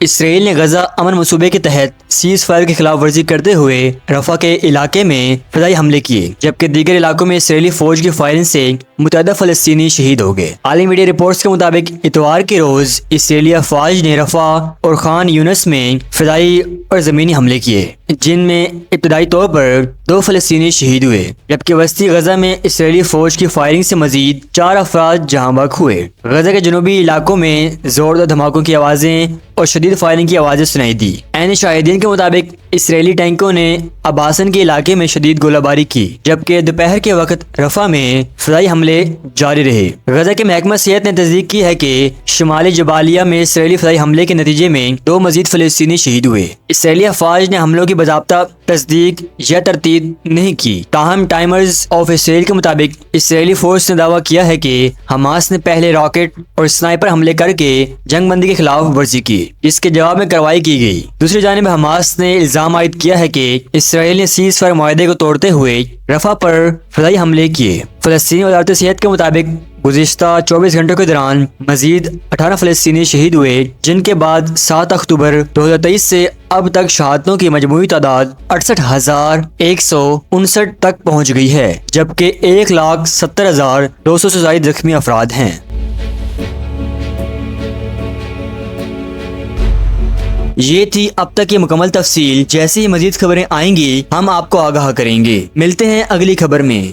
اسرائیل نے غزہ امن منصوبے کے تحت سیز فائر کی خلاف ورزی کرتے ہوئے رفح کے علاقے میں فضائی حملے کیے، جبکہ دیگر علاقوں میں اسرائیلی فوج کی فائرنگ سے متعدد فلسطینی شہید ہو گئے۔ عالمی میڈیا رپورٹس کے مطابق اتوار کے روز اسرائیلی افواج نے رفح اور خان یونس میں فضائی اور زمینی حملے کیے، جن میں ابتدائی طور پر 2 فلسطینی شہید ہوئے، جبکہ وسطی غزہ میں اسرائیلی فوج کی فائرنگ سے مزید 4 افراد جہاں بحق ہوئے۔ غزہ کے جنوبی علاقوں میں زوردار دھماکوں کی آوازیں اور شدید فائرنگ کی آوازیں سنائی دی۔ عین شاہدین کے مطابق اسرائیلی ٹینکوں نے اباسن کے علاقے میں شدید گولہ باری کی، جبکہ دوپہر کے وقت رفح میں فضائی حملے جاری رہے۔ غزہ کے محکمہ صحت نے تصدیق کی ہے کہ شمالی جبالیہ میں اسرائیلی فضائی حملے کے نتیجے میں 2 مزید فلسطینی شہید ہوئے۔ اسرائیلی افواج نے حملوں کی باضابطہ تصدیق یا تردید نہیں کی، تاہم ٹائمز آف اسرائیل کے مطابق اسرائیلی فورس نے دعویٰ کیا ہے کہ حماس نے پہلے راکٹ اور سنائپر حملے کر کے جنگ بندی کے خلاف ورزی کی، جس کے جواب میں کارروائی کی گئی۔ دوسری جانب حماس نے الزام عائد کیا ہے کہ اسرائیل نے سیز فائر معاہدے کو توڑتے ہوئے رفح پر فضائی حملے کیے۔ فلسطینی وزارت صحت کے مطابق گزشتہ 24 گھنٹوں کے دوران مزید 18 فلسطینی شہید ہوئے، جن کے بعد 7 اکتوبر 2023 سے اب تک شہادتوں کی مجموعی تعداد 68,159 تک پہنچ گئی ہے، جبکہ 1,70,200 سے زائد زخمی افراد ہیں۔ یہ تھی اب تک کی مکمل تفصیل۔ جیسے ہی مزید خبریں آئیں گی ہم آپ کو آگاہ کریں گے۔ ملتے ہیں اگلی خبر میں۔